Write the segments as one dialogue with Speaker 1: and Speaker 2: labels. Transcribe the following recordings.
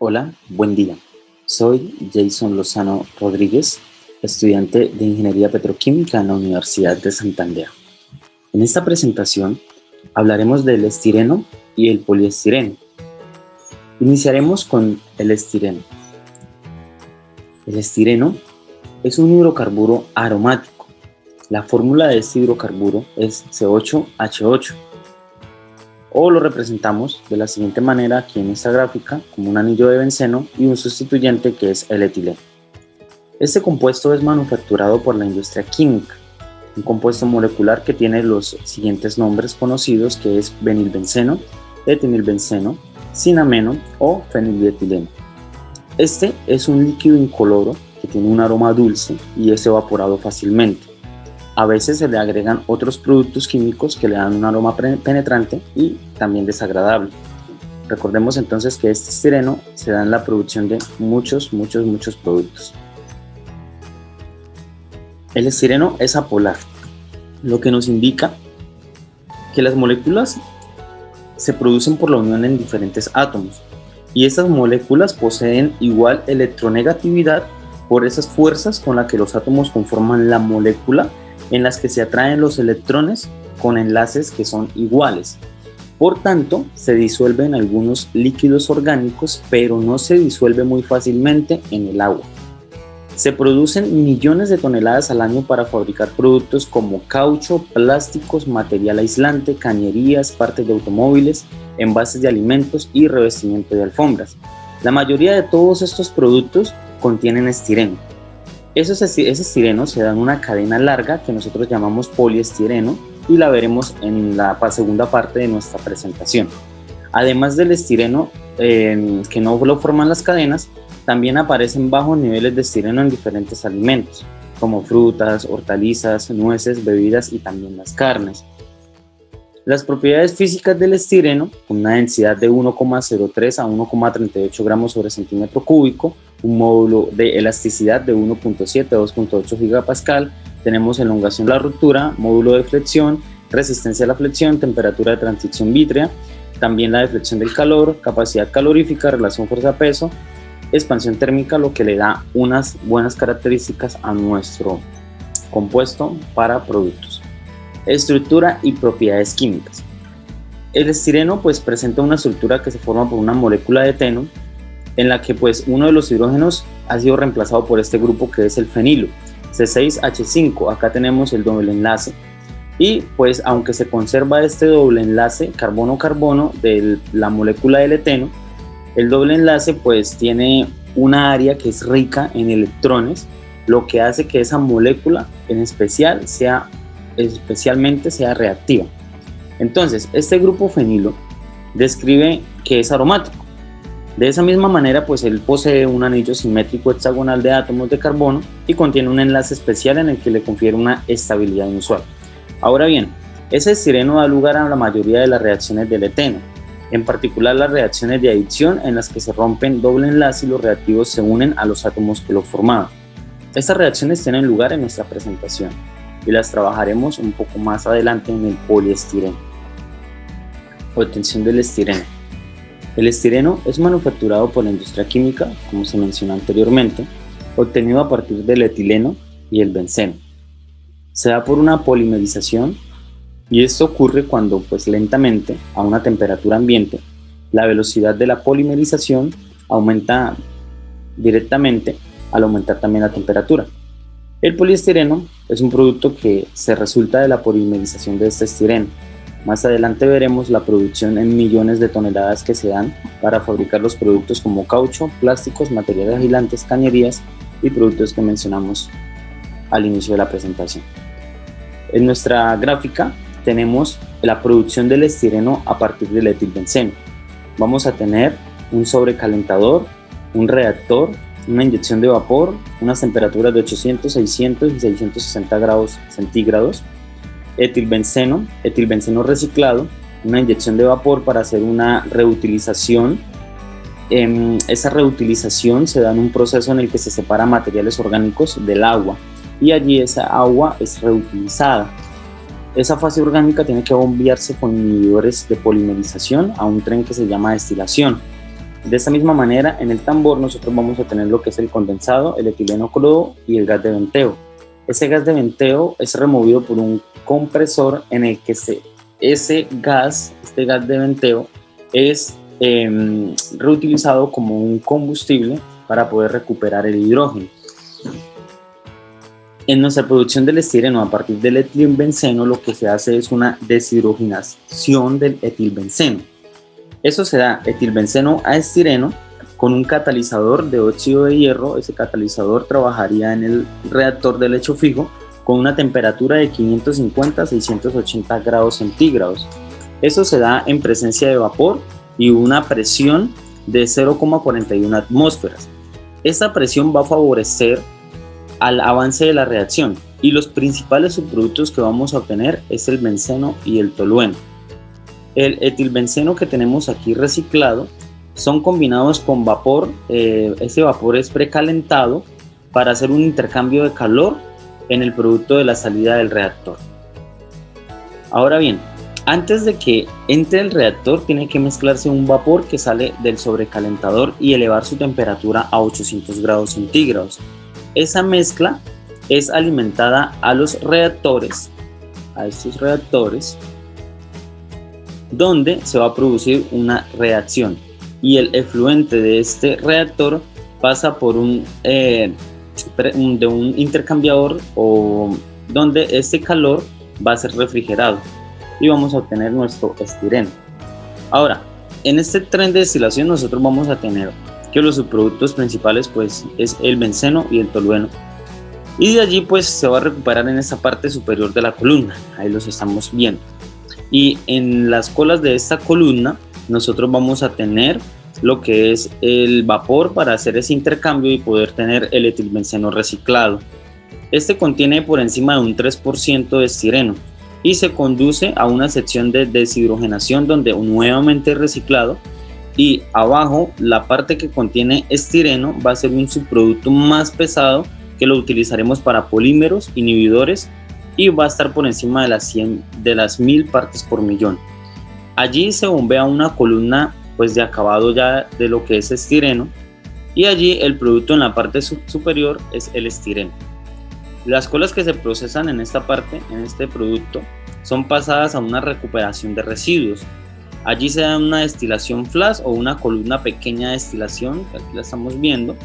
Speaker 1: Hola, buen día. Soy Jason Lozano Rodríguez, estudiante de Ingeniería Petroquímica en la Universidad de Santander. En esta presentación hablaremos del estireno y el poliestireno. Iniciaremos con el estireno. El estireno es un hidrocarburo aromático. La fórmula de este hidrocarburo es C8H8. O lo representamos de la siguiente manera aquí en esta gráfica, como un anillo de benceno y un sustituyente que es el etileno. Este compuesto es manufacturado por la industria química, un compuesto molecular que tiene los siguientes nombres conocidos, que es benilbenceno, etilbenceno, cinameno o fenildietileno. Este es un líquido incoloro que tiene un aroma dulce y es evaporado fácilmente. A veces se le agregan otros productos químicos que le dan un aroma penetrante y también desagradable. Recordemos entonces que este estireno se da en la producción de muchos productos. El estireno es apolar, lo que nos indica que las moléculas se producen por la unión en diferentes átomos y estas moléculas poseen igual electronegatividad por esas fuerzas con las que los átomos conforman la molécula, en las que se atraen los electrones con enlaces que son iguales. Por tanto, se disuelve en algunos líquidos orgánicos, pero no se disuelve muy fácilmente en el agua. Se producen millones de toneladas al año para fabricar productos como caucho, plásticos, material aislante, cañerías, partes de automóviles, envases de alimentos y revestimiento de alfombras. La mayoría de todos estos productos contienen estireno. Ese estireno se da en una cadena larga que nosotros llamamos poliestireno y la veremos en la segunda parte de nuestra presentación. Además del estireno que no lo forman las cadenas, también aparecen bajos niveles de estireno en diferentes alimentos, como frutas, hortalizas, nueces, bebidas y también las carnes. Las propiedades físicas del estireno, con una densidad de 1,03 a 1,38 gramos sobre centímetro cúbico, un módulo de elasticidad de 1,7 a 2,8 gigapascal, tenemos elongación de la ruptura, módulo de flexión, resistencia a la flexión, temperatura de transición vítrea, también la deflexión del calor, capacidad calorífica, relación fuerza-peso, expansión térmica, lo que le da unas buenas características a nuestro compuesto para productos. Estructura y propiedades químicas. El estireno presenta una estructura que se forma por una molécula de eteno en la que uno de los hidrógenos ha sido reemplazado por este grupo que es el fenilo, C6H5. Acá tenemos el doble enlace y aunque se conserva este doble enlace carbono-carbono de la molécula del eteno, el doble enlace tiene una área que es rica en electrones, lo que hace que esa molécula en especialmente sea reactiva. Entonces, este grupo fenilo describe que es aromático. De esa misma manera, él posee un anillo simétrico hexagonal de átomos de carbono y contiene un enlace especial en el que le confiere una estabilidad inusual. Ahora bien, ese estireno da lugar a la mayoría de las reacciones del eteno, en particular las reacciones de adición en las que se rompen doble enlace y los reactivos se unen a los átomos que lo formaban. Estas reacciones tienen lugar en nuestra presentación y las trabajaremos un poco más adelante en el poliestireno. Obtención del estireno. El estireno es manufacturado por la industria química, como se mencionó anteriormente, obtenido a partir del etileno y el benceno. Se da por una polimerización y esto ocurre cuando lentamente, a una temperatura ambiente, la velocidad de la polimerización aumenta directamente al aumentar también la temperatura. El poliestireno es un producto que se resulta de la polimerización de este estireno. Más adelante veremos la producción en millones de toneladas que se dan para fabricar los productos como caucho, plásticos, materiales aislantes, cañerías y productos que mencionamos al inicio de la presentación. En nuestra gráfica tenemos la producción del estireno a partir del etilbenceno. Vamos a tener un sobrecalentador, un reactor, una inyección de vapor, unas temperaturas de 800, 600 y 660 grados centígrados, etilbenceno reciclado, una inyección de vapor para hacer una reutilización. Esa reutilización se da en un proceso en el que se separa materiales orgánicos del agua y allí esa agua es reutilizada. Esa fase orgánica tiene que bombearse con inhibidores de polimerización a un tren que se llama destilación. De esta misma manera, en el tambor nosotros vamos a tener lo que es el condensado, el etileno crudo y el gas de venteo. Ese gas de venteo es removido por un compresor en el que este gas de venteo es reutilizado como un combustible para poder recuperar el hidrógeno. En nuestra producción del estireno a partir del etilbenceno lo que se hace es una deshidrogenación del etilbenceno. Eso se da etilbenceno a estireno con un catalizador de óxido de hierro. Ese catalizador trabajaría en el reactor de lecho fijo con una temperatura de 550 a 680 grados centígrados. Eso se da en presencia de vapor y una presión de 0,41 atmósferas. Esta presión va a favorecer al avance de la reacción y los principales subproductos que vamos a obtener es el benceno y el tolueno. El etilbenceno que tenemos aquí reciclado son combinados con vapor. Ese vapor es precalentado para hacer un intercambio de calor en el producto de la salida del reactor. Ahora bien, antes de que entre el reactor tiene que mezclarse un vapor que sale del sobrecalentador y elevar su temperatura a 800 grados centígrados. Esa mezcla es alimentada a los reactores, a estos reactores, donde se va a producir una reacción y el efluente de este reactor pasa por un intercambiador o donde este calor va a ser refrigerado y vamos a obtener nuestro estireno. Ahora, en este tren de destilación nosotros vamos a tener que los subproductos principales pues es el benceno y el tolueno, y de allí pues se va a recuperar en esta parte superior de la columna, ahí los estamos viendo, y en las colas de esta columna nosotros vamos a tener lo que es el vapor para hacer ese intercambio y poder tener el etilbenceno reciclado. Este contiene por encima de un 3% de estireno y se conduce a una sección de deshidrogenación donde nuevamente es reciclado, y abajo la parte que contiene estireno va a ser un subproducto más pesado que lo utilizaremos para polímeros, inhibidores, y va a estar por encima de las 1000 partes por millón. Allí se bombea una columna pues de acabado ya de lo que es estireno, y allí el producto en la parte superior es el estireno. Las colas que se procesan en esta parte, en este producto, son pasadas a una recuperación de residuos. Allí se da una destilación flash o una columna pequeña de destilación, que aquí la estamos viendo,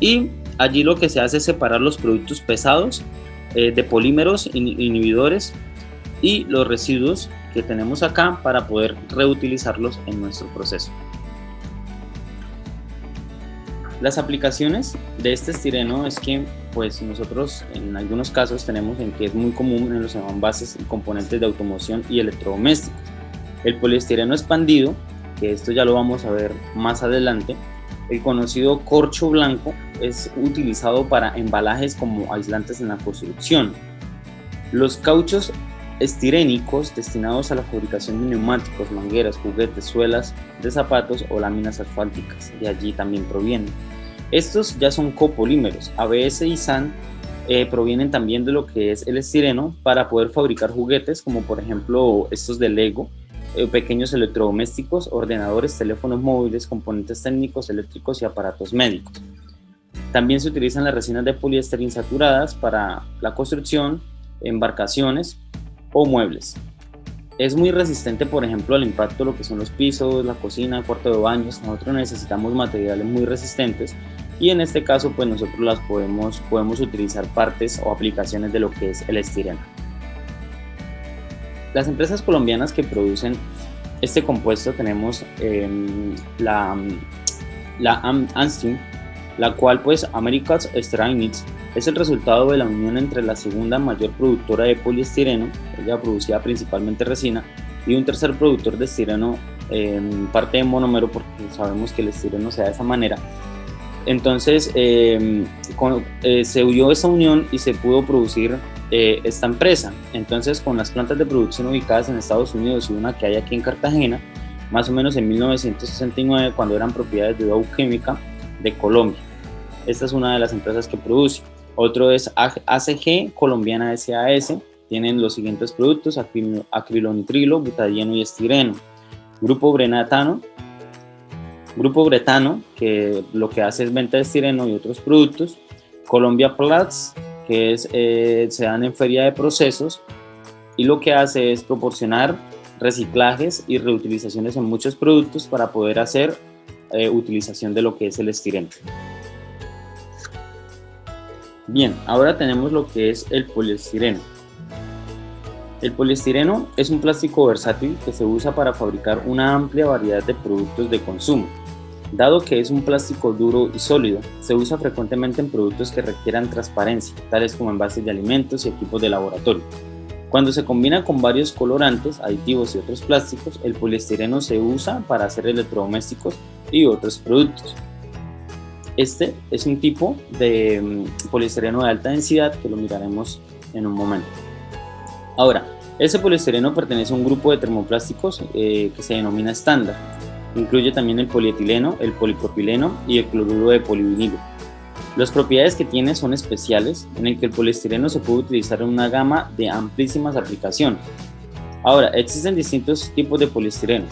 Speaker 1: y allí lo que se hace es separar los productos pesados de polímeros, inhibidores y los residuos que tenemos acá para poder reutilizarlos en nuestro proceso. Las aplicaciones de este estireno es que pues nosotros en algunos casos tenemos en que es muy común en los envases y componentes de automoción y electrodomésticos. El poliestireno expandido, que esto ya lo vamos a ver más adelante, el conocido corcho blanco, es utilizado para embalajes como aislantes en la construcción. Los cauchos estirénicos destinados a la fabricación de neumáticos, mangueras, juguetes, suelas de zapatos o láminas asfálticas, de allí también provienen. Estos ya son copolímeros. ABS y SAN provienen también de lo que es el estireno para poder fabricar juguetes como por ejemplo estos de Lego, pequeños electrodomésticos, ordenadores, teléfonos móviles, componentes técnicos, eléctricos y aparatos médicos. También se utilizan las resinas de poliéster insaturadas para la construcción, embarcaciones o muebles. Es muy resistente, por ejemplo, al impacto de lo que son los pisos, la cocina, el cuarto de baños. Nosotros necesitamos materiales muy resistentes y en este caso pues nosotros las podemos utilizar partes o aplicaciones de lo que es el estireno. Las empresas colombianas que producen este compuesto tenemos la ANSTIM, la cual pues Americas Styrenics es el resultado de la unión entre la segunda mayor productora de poliestireno, ella producía principalmente resina, y un tercer productor de estireno, parte de monómero, porque sabemos que el estireno se da de esa manera. Entonces se unió esa unión y se pudo producir esta empresa. Entonces, con las plantas de producción ubicadas en Estados Unidos y una que hay aquí en Cartagena, más o menos en 1969, cuando eran propiedades de Dow Química de Colombia. Esta es una de las empresas que produce. Otro es ACG Colombiana SAS. Tienen los siguientes productos: acrilonitrilo, butadieno y estireno. Grupo Brenatano, Grupo Bretano, que lo que hace es venta de estireno y otros productos. Colombia Platts, que se dan en feria de procesos y lo que hace es proporcionar reciclajes y reutilizaciones en muchos productos para poder hacer utilización de lo que es el estireno. Bien, ahora tenemos lo que es el poliestireno. El poliestireno es un plástico versátil que se usa para fabricar una amplia variedad de productos de consumo. Dado que es un plástico duro y sólido, se usa frecuentemente en productos que requieran transparencia, tales como envases de alimentos y equipos de laboratorio. Cuando se combina con varios colorantes, aditivos y otros plásticos, el poliestireno se usa para hacer electrodomésticos y otros productos. Este es un tipo de poliestireno de alta densidad que lo miraremos en un momento. Ahora, ese poliestireno pertenece a un grupo de termoplásticos que se denomina estándar. Incluye también el polietileno, el polipropileno y el cloruro de polivinilo. Las propiedades que tiene son especiales, en el que el poliestireno se puede utilizar en una gama de amplísimas aplicaciones. Ahora, existen distintos tipos de poliestireno.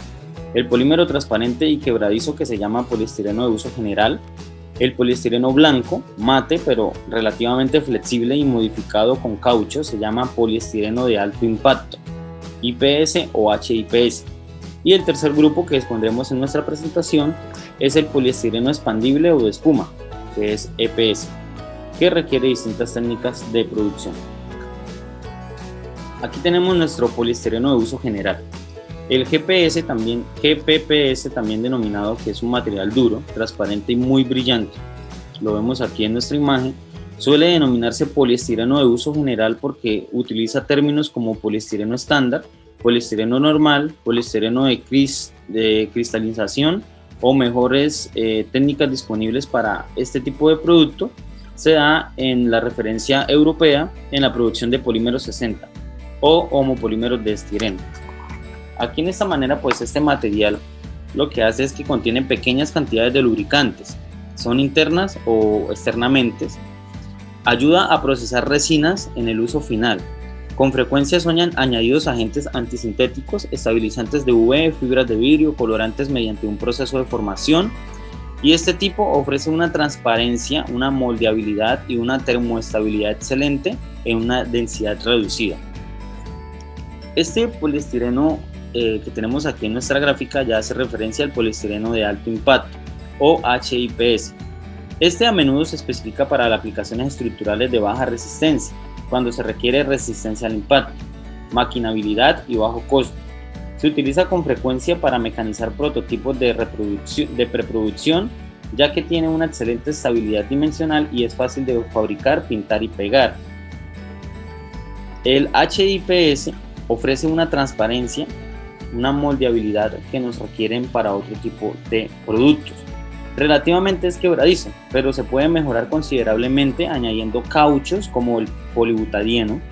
Speaker 1: El polímero transparente y quebradizo, que se llama poliestireno de uso general. El poliestireno blanco, mate pero relativamente flexible y modificado con caucho, se llama poliestireno de alto impacto, IPS o HIPS. Y el tercer grupo que expondremos en nuestra presentación es el poliestireno expandible o de espuma, que es EPS, que requiere distintas técnicas de producción. Aquí tenemos nuestro poliestireno de uso general. El GPPS también denominado, que es un material duro, transparente y muy brillante, lo vemos aquí en nuestra imagen, suele denominarse poliestireno de uso general porque utiliza términos como poliestireno estándar, poliestireno normal, poliestireno de cristalización o mejores técnicas disponibles para este tipo de producto. Se da en la referencia europea en la producción de polímeros 60 o homopolímeros de estireno. Aquí en esta manera, pues este material lo que hace es que contiene pequeñas cantidades de lubricantes, son internas o externamente, ayuda a procesar resinas en el uso final. Con frecuencia son añadidos agentes antisintéticos, estabilizantes de UV, fibras de vidrio, colorantes mediante un proceso de formación, y este tipo ofrece una transparencia, una moldeabilidad y una termoestabilidad excelente en una densidad reducida. Este poliestireno que tenemos aquí en nuestra gráfica ya hace referencia al poliestireno de alto impacto o HIPS. Este a menudo se especifica para las aplicaciones estructurales de baja resistencia, cuando se requiere resistencia al impacto, maquinabilidad y bajo costo. Se utiliza con frecuencia para mecanizar prototipos de preproducción, ya que tiene una excelente estabilidad dimensional y es fácil de fabricar, pintar y pegar. El HIPS ofrece una transparencia, una moldeabilidad que nos requieren para otro tipo de productos. Relativamente es quebradizo, pero se puede mejorar considerablemente añadiendo cauchos como el polibutadieno.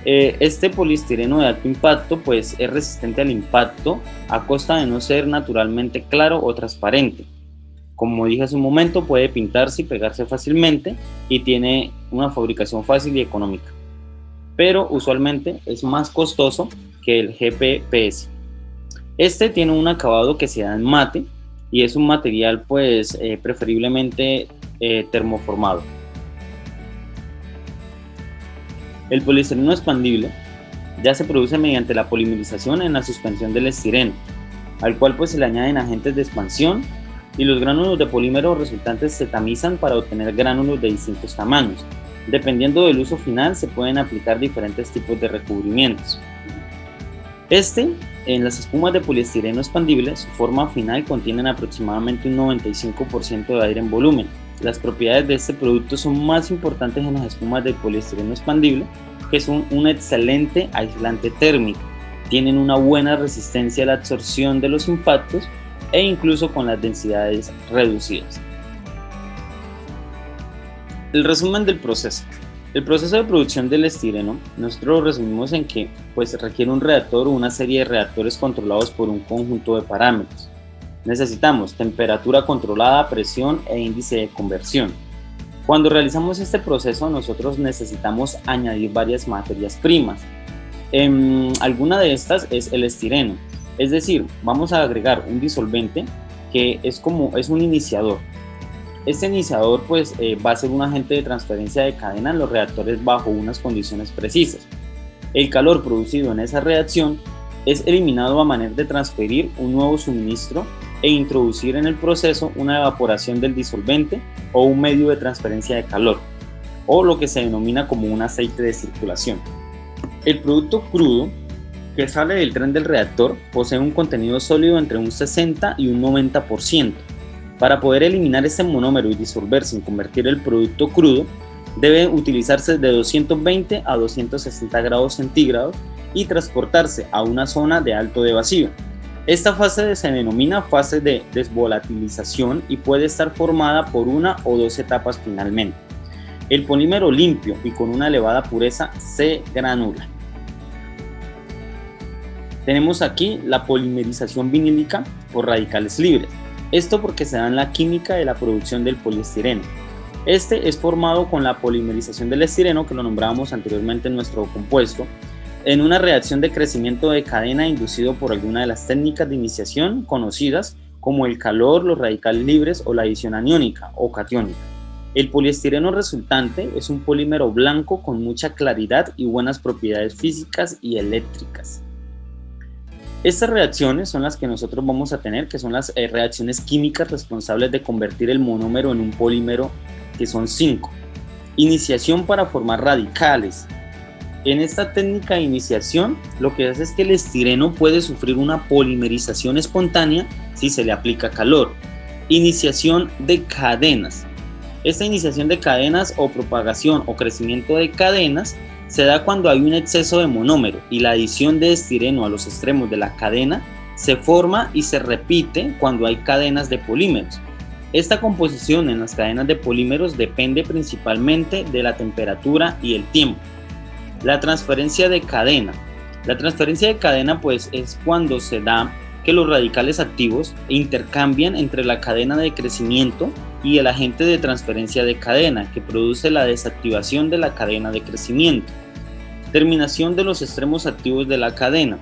Speaker 1: Este poliestireno de alto impacto pues es resistente al impacto a costa de no ser naturalmente claro o transparente. Como dije hace un momento, puede pintarse y pegarse fácilmente y tiene una fabricación fácil y económica, pero usualmente es más costoso que el GPPS. Este tiene un acabado que se da en mate y es un material pues preferiblemente termoformado. El poliestireno expandible ya se produce mediante la polimerización en la suspensión del estireno, al cual pues se le añaden agentes de expansión y los gránulos de polímero resultantes se tamizan para obtener gránulos de distintos tamaños. Dependiendo del uso final se pueden aplicar diferentes tipos de recubrimientos. En las espumas de poliestireno expandible, su forma final contienen aproximadamente un 95% de aire en volumen. Las propiedades de este producto son más importantes en las espumas de poliestireno expandible, que son un excelente aislante térmico, tienen una buena resistencia a la absorción de los impactos e incluso con las densidades reducidas. El resumen del proceso. El proceso de producción del estireno, nosotros lo resumimos en que pues, requiere un reactor o una serie de reactores controlados por un conjunto de parámetros. Necesitamos temperatura controlada, presión e índice de conversión. Cuando realizamos este proceso, nosotros necesitamos añadir varias materias primas. Alguna de estas es el estireno, es decir, vamos a agregar un disolvente que es un iniciador. Este iniciador pues va a ser un agente de transferencia de cadena en los reactores bajo unas condiciones precisas. El calor producido en esa reacción es eliminado a manera de transferir un nuevo suministro e introducir en el proceso una evaporación del disolvente o un medio de transferencia de calor, o lo que se denomina como un aceite de circulación. El producto crudo que sale del tren del reactor posee un contenido sólido entre un 60 y un 90%. Para poder eliminar este monómero y disolver sin convertir el producto crudo, debe utilizarse de 220 a 260 grados centígrados y transportarse a una zona de alto de vacío. Esta fase se denomina fase de desvolatilización y puede estar formada por una o dos etapas finalmente. El polímero limpio y con una elevada pureza se granula. Tenemos aquí la polimerización vinílica por radicales libres. Esto porque se da en la química de la producción del poliestireno. Este es formado con la polimerización del estireno, que lo nombrábamos anteriormente en nuestro compuesto, en una reacción de crecimiento de cadena inducido por alguna de las técnicas de iniciación conocidas como el calor, los radicales libres o la adición aniónica o catiónica. El poliestireno resultante es un polímero blanco con mucha claridad y buenas propiedades físicas y eléctricas. Estas reacciones son las que nosotros vamos a tener, que son las reacciones químicas responsables de convertir el monómero en un polímero, que son 5. Iniciación para formar radicales. En esta técnica de iniciación, lo que hace es que el estireno puede sufrir una polimerización espontánea si se le aplica calor. Iniciación de cadenas. Esta iniciación de cadenas o propagación o crecimiento de cadenas se da cuando hay un exceso de monómero y la adición de estireno a los extremos de la cadena se forma y se repite cuando hay cadenas de polímeros. Esta composición en las cadenas de polímeros depende principalmente de la temperatura y el tiempo. La transferencia de cadena. La transferencia de cadena pues es cuando se da que los radicales activos intercambian entre la cadena de crecimiento y el agente de transferencia de cadena, que produce la desactivación de la cadena de crecimiento. Terminación de los extremos activos de la cadena.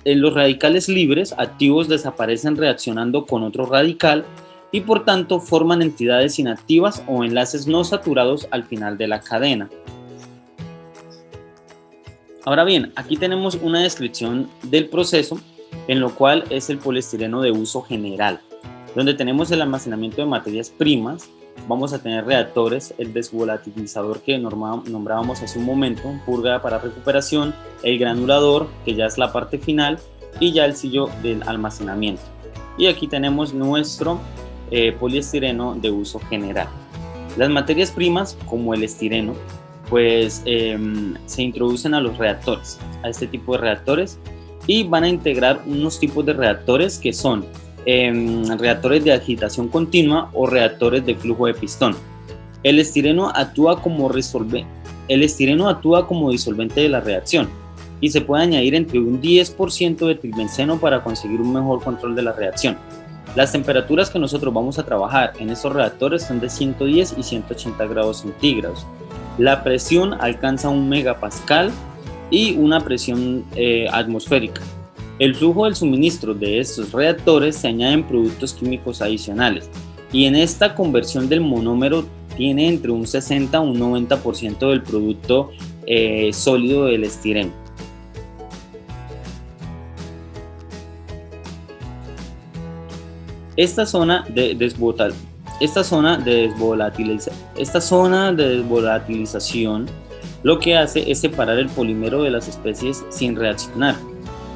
Speaker 1: Los radicales libres activos desaparecen reaccionando con otro radical y por tanto forman entidades inactivas o enlaces no saturados al final de la cadena. Ahora bien, aquí tenemos una descripción del proceso en lo cual es el poliestireno de uso general, donde tenemos el almacenamiento de materias primas. Vamos a tener reactores, el desvolatilizador que nombrábamos hace un momento, purga para recuperación, el granulador, que ya es la parte final, y ya el sillo del almacenamiento. Y aquí tenemos nuestro poliestireno de uso general. Las materias primas, como el estireno, pues se introducen a los reactores, a este tipo de reactores, y van a integrar unos tipos de reactores que son reactores de agitación continua o reactores de flujo de pistón. El estireno actúa como disolvente de la reacción y se puede añadir entre un 10% de trilbenceno para conseguir un mejor control de la reacción. Las temperaturas que nosotros vamos a trabajar en estos reactores son de 110 y 180 grados centígrados. La presión alcanza 1 megapascal y una presión atmosférica. El flujo del suministro de estos reactores se añaden productos químicos adicionales y en esta conversión del monómero tiene entre un 60 a un 90% del producto sólido del estireno. Esta zona de desvolatilización lo que hace es separar el polímero de las especies sin reaccionar.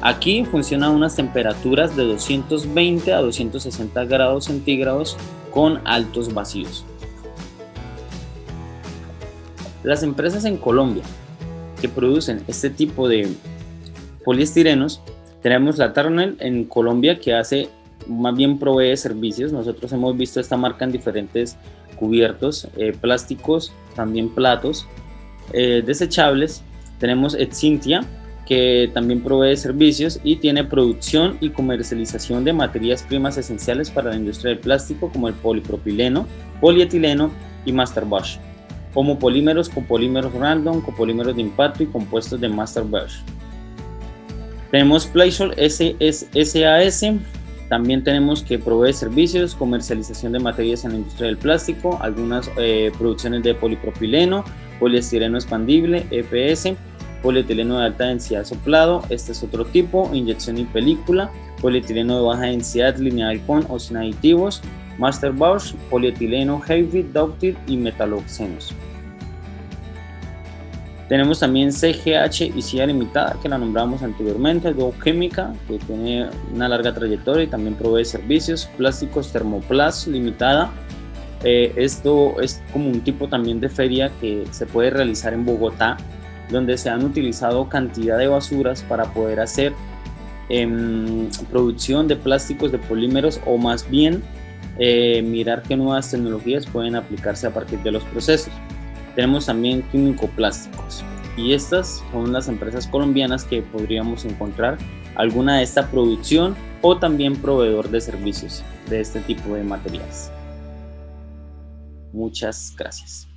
Speaker 1: Aquí funciona a unas temperaturas de 220 a 260 grados centígrados con altos vacíos. Las empresas en Colombia que producen este tipo de poliestirenos, tenemos la Turnell en Colombia, que más bien provee servicios. Nosotros hemos visto esta marca en diferentes cubiertos, plásticos, también platos desechables. Tenemos Exintia, que también provee servicios y tiene producción y comercialización de materias primas esenciales para la industria del plástico, como el polipropileno, polietileno y masterbatch, como polímeros, copolímeros random, copolímeros de impacto y compuestos de masterbatch. Tenemos Playshol SAS, También tenemos que provee servicios, comercialización de materias en la industria del plástico, algunas producciones de polipropileno, poliestireno expandible, EPS, polietileno de alta densidad soplado, este es otro tipo, inyección y película, polietileno de baja densidad lineal con o sin aditivos, masterbatch, polietileno heavy, ductile y metaloxenos. Tenemos también CGH y CIA Limitada, que la nombramos anteriormente, Dow Química, que tiene una larga trayectoria y también provee servicios, Plásticos Thermoplast Limitada. Esto es como un tipo también de feria que se puede realizar en Bogotá, donde se han utilizado cantidad de basuras para poder hacer producción de plásticos, de polímeros, o más bien mirar qué nuevas tecnologías pueden aplicarse a partir de los procesos. Tenemos también Químico Plásticos, y estas son las empresas colombianas que podríamos encontrar alguna de esta producción o también proveedor de servicios de este tipo de materiales. Muchas gracias.